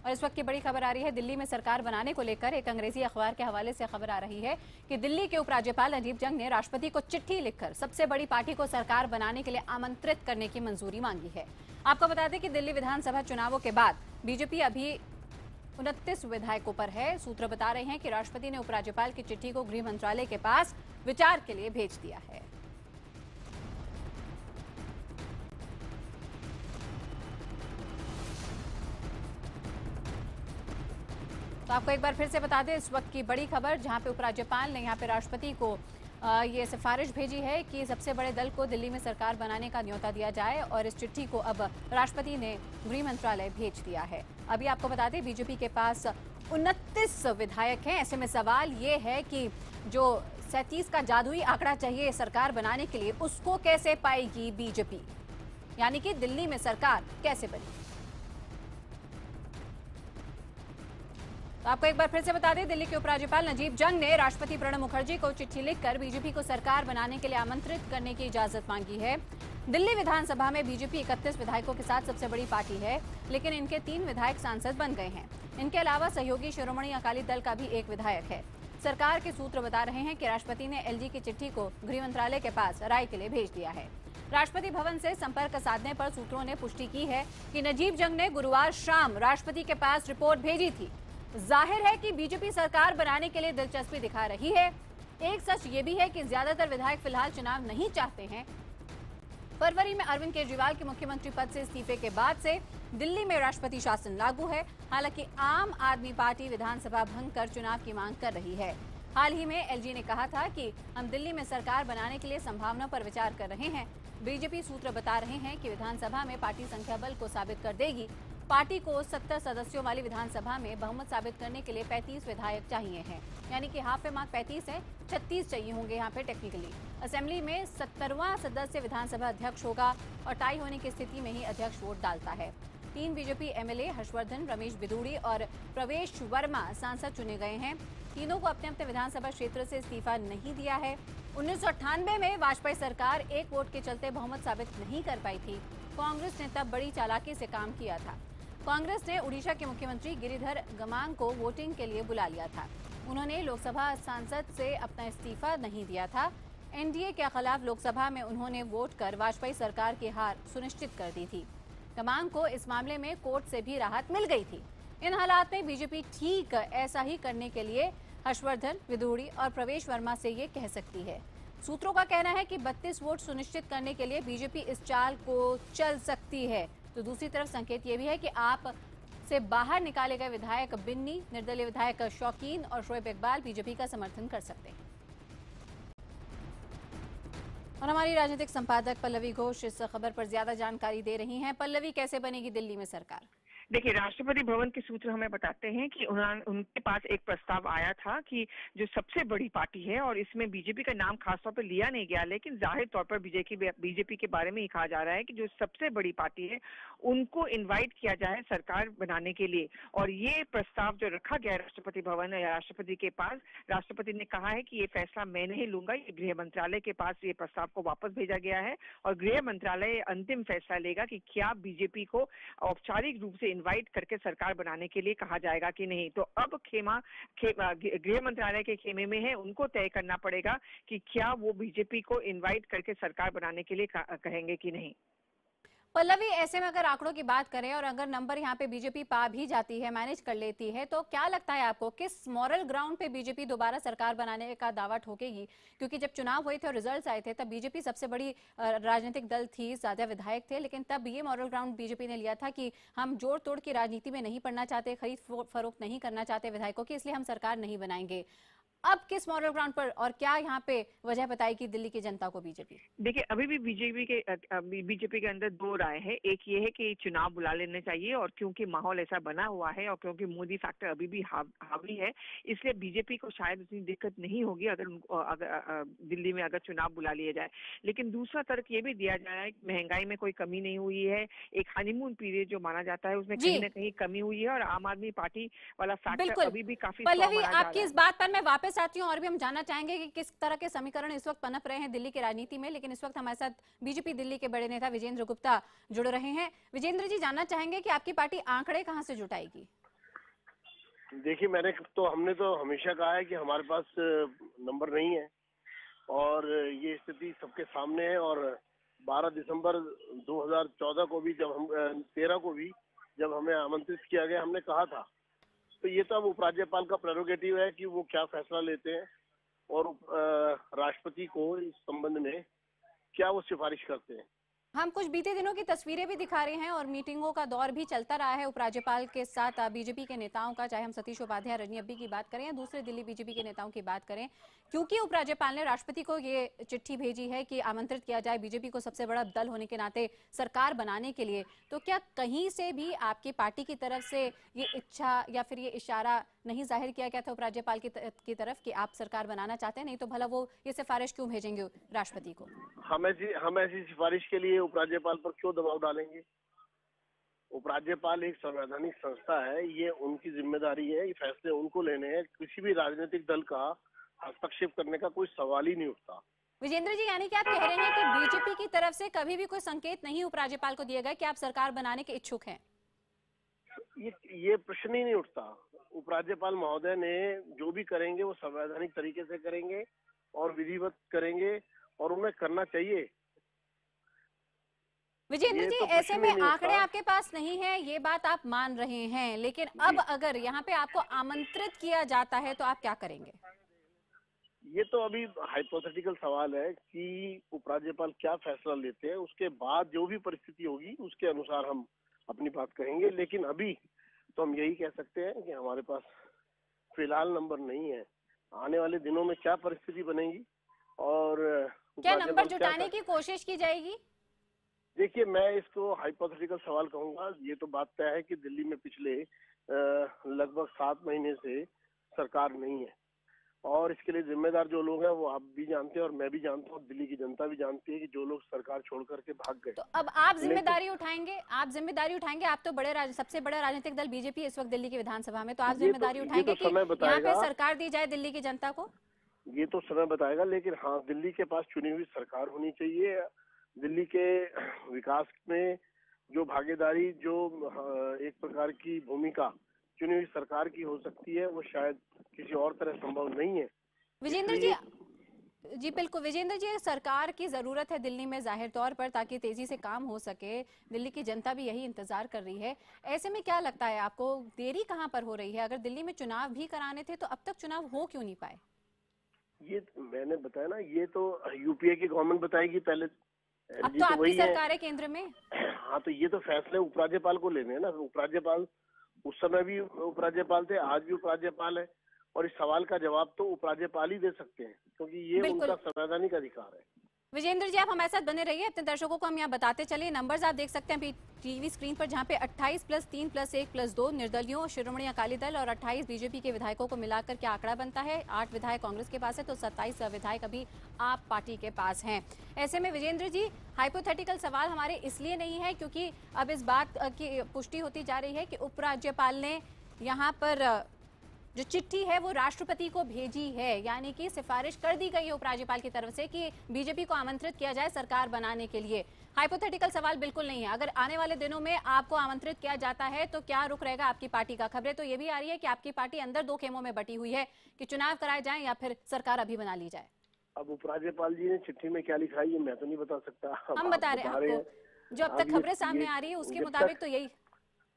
और इस वक्त की बड़ी खबर आ रही है दिल्ली में सरकार बनाने को लेकर। एक अंग्रेजी अखबार के हवाले से खबर आ रही है कि दिल्ली के उपराज्यपाल नजीब जंग ने राष्ट्रपति को चिट्ठी लिखकर सबसे बड़ी पार्टी को सरकार बनाने के लिए आमंत्रित करने की मंजूरी मांगी है। आपको बता दें कि दिल्ली विधानसभा चुनावों के बाद बीजेपी अभी 29 विधायकों पर है। सूत्र बता रहे हैं कि राष्ट्रपति ने उपराज्यपाल की चिट्ठी को गृह मंत्रालय के पास विचार के लिए भेज दिया है। तो आपको एक बार फिर से बता दें इस वक्त की बड़ी खबर, जहां पे उपराज्यपाल ने यहां पे राष्ट्रपति को ये सिफारिश भेजी है कि सबसे बड़े दल को दिल्ली में सरकार बनाने का न्योता दिया जाए और इस चिट्ठी को अब राष्ट्रपति ने गृह मंत्रालय भेज दिया है। अभी आपको बता दें बीजेपी के पास 29 विधायक हैं। ऐसे में सवाल ये है कि जो 37 का जादुई आंकड़ा चाहिए सरकार बनाने के लिए, उसको कैसे पाएगी बीजेपी, यानी कि दिल्ली में सरकार कैसे बनेगी। तो आपको एक बार फिर से बता दें दिल्ली के उपराज्यपाल नजीब जंग ने राष्ट्रपति प्रणब मुखर्जी को चिट्ठी लिखकर बीजेपी को सरकार बनाने के लिए आमंत्रित करने की इजाजत मांगी है। दिल्ली विधानसभा में बीजेपी 31 विधायकों के साथ सबसे बड़ी पार्टी है, लेकिन इनके 3 विधायक सांसद बन गए हैं। इनके अलावा सहयोगी शिरोमणि अकाली दल का भी एक विधायक है। सरकार के सूत्र बता रहे हैं कि राष्ट्रपति ने एलजी की चिट्ठी को गृह मंत्रालय के पास राय के लिए भेज दिया है। राष्ट्रपति भवन से संपर्क साधने पर सूत्रों ने पुष्टि की है कि नजीब जंग ने गुरुवार शाम राष्ट्रपति के पास रिपोर्ट भेजी थी। जाहिर है कि बीजेपी सरकार बनाने के लिए दिलचस्पी दिखा रही है। एक सच ये भी है कि ज्यादातर विधायक फिलहाल चुनाव नहीं चाहते हैं। फरवरी में अरविंद केजरीवाल के मुख्यमंत्री पद से इस्तीफे के बाद से दिल्ली में राष्ट्रपति शासन लागू है। हालांकि आम आदमी पार्टी विधानसभा भंग कर चुनाव की मांग कर रही है। हाल ही में एलजी ने कहा था कि हम दिल्ली में सरकार बनाने के लिए संभावना पर विचार कर रहे हैं। बीजेपी सूत्र बता रहे हैं कि विधानसभा में पार्टी संख्या बल को साबित कर देगी। पार्टी को 70 सदस्यों वाली विधानसभा में बहुमत साबित करने के लिए 35 विधायक चाहिए हैं, यानी कि हाफ मार्क 35 है, 36 चाहिए होंगे यहाँ पे टेक्निकली। असेंबली में 70वां सदस्य विधानसभा अध्यक्ष होगा और टाई होने की स्थिति में ही अध्यक्ष वोट डालता है। 3 बीजेपी एमएलए हर्षवर्धन, रमेश बिधूड़ी और प्रवेश वर्मा सांसद चुने गए हैं। तीनों को अपने अपने विधानसभा क्षेत्र से इस्तीफा नहीं दिया है। 1998 में वाजपेयी सरकार एक वोट के चलते बहुमत साबित नहीं कर पाई थी। कांग्रेस ने तब बड़ी चालाकी से काम किया था। कांग्रेस ने उड़ीसा के मुख्यमंत्री गिरिधर गमांग को वोटिंग के लिए बुला लिया था। उन्होंने लोकसभा सांसद से अपना इस्तीफा नहीं दिया था। एनडीए के खिलाफ लोकसभा में उन्होंने वोट कर वाजपेयी सरकार की हार सुनिश्चित कर दी थी। गमांग को इस मामले में कोर्ट से भी राहत मिल गई थी। इन हालात में बीजेपी ठीक ऐसा ही करने के लिए हर्षवर्धन, विधूड़ी और प्रवेश वर्मा से ये कह सकती है। सूत्रों का कहना है कि 32 वोट सुनिश्चित करने के लिए बीजेपी इस चाल को चल सकती है। तो दूसरी तरफ संकेत ये भी है कि आप से बाहर निकाले गए विधायक बिन्नी, निर्दलीय विधायक शौकीन और शोएब इकबाल बीजेपी का समर्थन कर सकते हैं। और हमारी राजनीतिक संपादक पल्लवी घोष इस खबर पर ज्यादा जानकारी दे रही हैं। पल्लवी, कैसे बनेगी दिल्ली में सरकार? देखिए, राष्ट्रपति भवन के सूत्र हमें बताते हैं कि उनके पास एक प्रस्ताव आया था कि जो सबसे बड़ी पार्टी है, और इसमें बीजेपी का नाम खासतौर पर लिया नहीं गया, लेकिन जाहिर तौर पर बीजेपी के बारे में ही कहा जा रहा है कि जो सबसे बड़ी पार्टी है उनको इनवाइट किया जाए सरकार बनाने के लिए। और ये प्रस्ताव जो रखा गया राष्ट्रपति भवन या राष्ट्रपति के पास, राष्ट्रपति ने कहा है कि ये फैसला मैं नहीं लूंगा, ये गृह मंत्रालय के पास ये प्रस्ताव को वापस भेजा गया है और गृह मंत्रालय अंतिम फैसला लेगा कि क्या बीजेपी को औपचारिक रूप से इनवाइट करके सरकार बनाने के लिए कहा जाएगा कि नहीं। तो अब गृह मंत्रालय के खेमे में है, उनको तय करना पड़ेगा कि क्या वो बीजेपी को इनवाइट करके सरकार बनाने के लिए कहेंगे कि नहीं। पल्लवी, ऐसे में अगर आंकड़ों की बात करें और अगर नंबर यहाँ पे बीजेपी पा भी जाती है, मैनेज कर लेती है, तो क्या लगता है आपको किस मॉरल ग्राउंड पे बीजेपी दोबारा सरकार बनाने का दावा ठोकेगी? क्योंकि जब चुनाव हुए थे और रिजल्ट्स आए थे तब बीजेपी सबसे बड़ी राजनीतिक दल थी, ज्यादा विधायक थे, लेकिन तब ये मॉरल ग्राउंड बीजेपी ने लिया था कि हम जोड़ तोड़ की राजनीति में नहीं पड़ना चाहते, खरीद फरोख्त नहीं करना चाहते विधायकों की, इसलिए हम सरकार नहीं बनाएंगे। अब किस मॉरल ग्राउंड पर और क्या यहाँ पे वजह बताएगी दिल्ली की जनता को बीजेपी? देखिए, अभी भी बीजेपी के अंदर 2 राय है। एक ये है कि चुनाव बुला लेने चाहिए, और क्योंकि माहौल ऐसा बना हुआ है और क्योंकि मोदी फैक्टर अभी भी हावी है, इसलिए बीजेपी को शायद उतनी दिक्कत नहीं होगी अगर दिल्ली में अगर चुनाव बुला लिया जाए। लेकिन दूसरा तर्क ये भी दिया जा रहा है कि महंगाई में कोई कमी नहीं हुई है। एक हनीमून पीरियड जो माना जाता है उसमें कहीं ना कहीं कमी हुई है, और आम आदमी पार्टी वाला फैक्टर अभी भी काफी। पल्लवी, आपकी इस बात पर मैं वापस आती हूँ और भी हम जानना चाहेंगे कि किस तरह के समीकरण इस वक्त पनप रहे हैं दिल्ली की राजनीति में, लेकिन इस वक्त हमारे साथ बीजेपी दिल्ली के बड़े नेता विजेंद्र गुप्ता जुड़ रहे हैं। विजेंद्र जी, जानना चाहेंगे कि आपकी पार्टी आंकड़े कहां से जुटाएगी? देखिए, हमने तो हमेशा कहा है कि हमारे पास नंबर नहीं है और ये स्थिति सबके सामने है। और 12 दिसंबर 2014 को भी जब हम 13 को भी जब हमें आमंत्रित किया गया, हमने कहा था। तो ये तो अब उपराज्यपाल का प्रेरोगेटिव है कि वो क्या फैसला लेते हैं और राष्ट्रपति को इस संबंध में क्या वो सिफारिश करते हैं। हम कुछ बीते दिनों की तस्वीरें भी दिखा रहे हैं और मीटिंगों का दौर भी चलता रहा है उपराज्यपाल के साथ बीजेपी के नेताओं का, चाहे हम सतीश उपाध्याय, रजनी अब्बी की बात करें या दूसरे दिल्ली बीजेपी के नेताओं की बात करें। क्योंकि उपराज्यपाल ने राष्ट्रपति को ये चिट्ठी भेजी है कि आमंत्रित किया जाए बीजेपी को सबसे बड़ा दल होने के नाते सरकार बनाने के लिए, तो क्या कहीं से भी आपकी पार्टी की तरफ से ये इच्छा या फिर ये इशारा नहीं जाहिर किया गया था उपराज्यपाल की तरफ कि आप सरकार बनाना चाहते हैं? नहीं तो भला वो ये सिफारिश क्यों भेजेंगे राष्ट्रपति को? हम ऐसी सिफारिश के लिए उपराज्यपाल पर क्यों दबाव डालेंगे? उपराज्यपाल एक संवैधानिक संस्था है, ये उनकी जिम्मेदारी है, ये फैसले उनको लेने हैं। किसी भी राजनीतिक दल का हस्तक्षेप करने का कोई सवाल ही नहीं उठता। विजेंद्र जी, यानी कि आप कह रहे हैं कि बीजेपी की तरफ से कभी भी कोई संकेत नहीं उपराज्यपाल को दिया गया कि आप सरकार बनाने के इच्छुक हैं? ये प्रश्न ही नहीं उठता। उपराज्यपाल महोदय ने जो भी करेंगे वो संवैधानिक तरीके से करेंगे और विधिवत करेंगे और उन्हें करना चाहिए। विजेंद्र जी, तो ऐसे में नहीं आंकड़े होता। आपके पास नहीं है, ये बात आप मान रहे हैं, लेकिन अब अगर यहाँ पे आपको आमंत्रित किया जाता है तो आप क्या करेंगे? ये तो अभी हाइपोथेटिकल सवाल है कि उपराज्यपाल क्या फैसला लेते हैं। उसके बाद जो भी परिस्थिति होगी उसके अनुसार हम अपनी बात कहेंगे। लेकिन अभी तो हम यही कह सकते हैं कि हमारे पास फिलहाल नंबर नहीं है। आने वाले दिनों में क्या परिस्थिति बनेगी और क्या नंबर उपराज्यपाल क्या जुटाने की कोशिश की जाएगी? देखिए, मैं इसको हाइपोथेटिकल सवाल कहूंगा। ये तो बात तय है कि दिल्ली में पिछले लगभग 7 महीने से सरकार नहीं है और इसके लिए जिम्मेदार जो लोग हैं वो आप भी जानते हैं और मैं भी जानता हूँ, दिल्ली की जनता भी जानती है कि जो लोग सरकार छोड़ करके भाग गए। तो अब आप जिम्मेदारी उठाएंगे? आप जिम्मेदारी उठाएंगे? आप तो सबसे बड़ा राजनीतिक दल बीजेपी इस वक्त दिल्ली की विधानसभा में, तो आप जिम्मेदारी उठाएंगे कि यहाँ पे सरकार दी जाए दिल्ली की जनता को? ये तो समय बताएगा, लेकिन हाँ, दिल्ली के पास चुनी हुई सरकार होनी चाहिए। दिल्ली के विकास में जो भागीदारी, जो एक प्रकार की भूमिका चुनी हुई सरकार की हो सकती है, वो शायद किसी और तरह संभव नहीं है। विजेंद्र जी बिल्कुल विजेंद्र जी, सरकार की जरूरत है दिल्ली में जाहिर तौर पर, ताकि तेजी से काम हो सके। दिल्ली की जनता भी यही इंतजार कर रही है। ऐसे में क्या लगता है आपको, देरी कहां पर हो रही है? अगर दिल्ली में चुनाव भी कराने थे तो अब तक चुनाव हो क्यों नहीं पाए? ये मैंने बताया ना, ये तो यूपीए की गवर्नमेंट बताएगी पहले। अब तो आपकी सरकार है केंद्र में। हाँ, तो ये तो फैसले उपराज्यपाल को लेने हैं ना। उपराज्यपाल उस समय भी उपराज्यपाल थे, आज भी उपराज्यपाल है और इस सवाल का जवाब तो उपराज्यपाल ही दे सकते हैं, क्योंकि ये उनका संवैधानिक अधिकार है। विजेंद्र जी, आप हमारे साथ बने रहिए। अपने दर्शकों को हम यहाँ बताते चलिए, नंबर्स आप देख सकते हैं टीवी स्क्रीन पर, जहाँ पे 28 + 3 + 1 + 2 निर्दलियों, शिरोमणि अकाली दल और 28 बीजेपी के विधायकों को मिलाकर क्या आंकड़ा बनता है। 8 विधायक कांग्रेस के पास है तो 27 विधायक अभी आप पार्टी के पास हैं। ऐसे में विजेंद्र जी, हाइपोथेटिकल सवाल हमारे इसलिए नहीं है क्योंकि अब इस बात की पुष्टि होती जा रही है कि उपराज्यपाल ने यहाँ पर जो चिट्ठी है वो राष्ट्रपति को भेजी है, यानी कि सिफारिश कर दी गई है उपराज्यपाल की तरफ से कि बीजेपी को आमंत्रित किया जाए सरकार बनाने के लिए। हाइपोथेटिकल सवाल बिल्कुल नहीं है। अगर आने वाले दिनों में आपको आमंत्रित किया जाता है तो क्या रुख रहेगा आपकी पार्टी का? खबरें तो ये भी आ रही है कि आपकी पार्टी अंदर 2 खेमों में बटी हुई है कि चुनाव कराए जाए या फिर सरकार अभी बना ली जाए। अब उपराज्यपाल जी ने चिट्ठी में क्या लिखा है ये मैं तो नहीं बता सकता। हम बता रहे हैं आपको, जो अब तक खबरें सामने आ रही है उसके मुताबिक तो यही।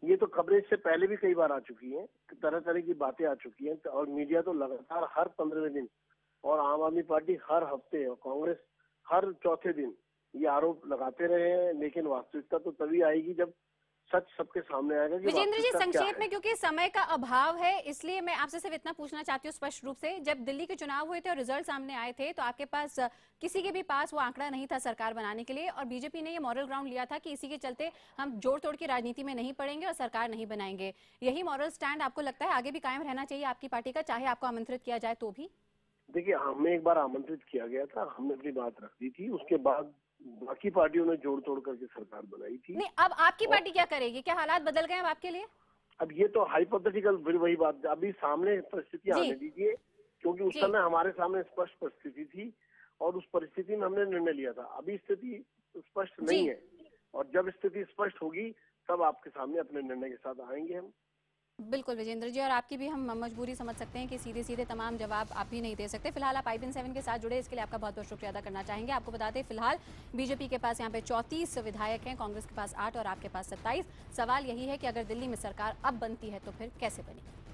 ये तो खबरें इससे पहले भी कई बार आ चुकी हैं, तरह तरह की बातें आ चुकी हैं और मीडिया तो लगातार हर 15वें दिन और आम आदमी पार्टी हर हफ्ते और कांग्रेस हर चौथे दिन ये आरोप लगाते रहे हैं। लेकिन वास्तविकता तो तभी आएगी जब सच सबके सामने आएगा कि विजेंद्र जी, संक्षेप में, क्योंकि समय का अभाव है, इसलिए मैं आपसे सिर्फ इतना पूछना चाहती हूँ स्पष्ट रूप से, जब दिल्ली के चुनाव हुए थे और रिजल्ट सामने आए थे तो आपके पास किसी के भी पास वो आंकड़ा नहीं था सरकार बनाने के लिए, और बीजेपी ने ये मॉरल ग्राउंड लिया था कि इसी के चलते हम जोड़ तोड़ की राजनीति में नहीं पड़ेंगे और सरकार नहीं बनाएंगे। यही मॉरल स्टैंड आपको लगता है आगे भी कायम रहना चाहिए आपकी पार्टी का, चाहे आपको आमंत्रित किया जाए तो भी? देखिए, हमें एक बार आमंत्रित किया गया था, हमने अपनी बात रख दी थी, उसके बाद बाकी पार्टियों ने जोड़ तोड़ करके सरकार बनाई थी। नहीं, अब आपकी पार्टी क्या करेगी? क्या हालात बदल गए अब आपके लिए? अब ये तो हाइपोथेटिकल, फिर वही बात, अभी सामने परिस्थिति आने दीजिए, क्योंकि उस समय हमारे सामने स्पष्ट परिस्थिति थी और उस परिस्थिति में हमने निर्णय लिया था। अभी स्थिति स्पष्ट नहीं है और जब स्थिति स्पष्ट होगी तब आपके सामने अपने निर्णय के साथ आएंगे हम। बिल्कुल विजेंद्र जी, और आपकी भी हम मजबूरी समझ सकते हैं कि सीधे सीधे तमाम जवाब आप भी नहीं दे सकते। फिलहाल आप IPN7 के साथ जुड़े, इसके लिए आपका बहुत बहुत शुक्रिया अदा करना चाहेंगे। आपको बता दें फिलहाल बीजेपी के पास यहाँ पे 34 विधायक हैं, कांग्रेस के पास 8 और आपके पास 27। सवाल यही है कि अगर दिल्ली में सरकार अब बनती है तो फिर कैसे बनेगी।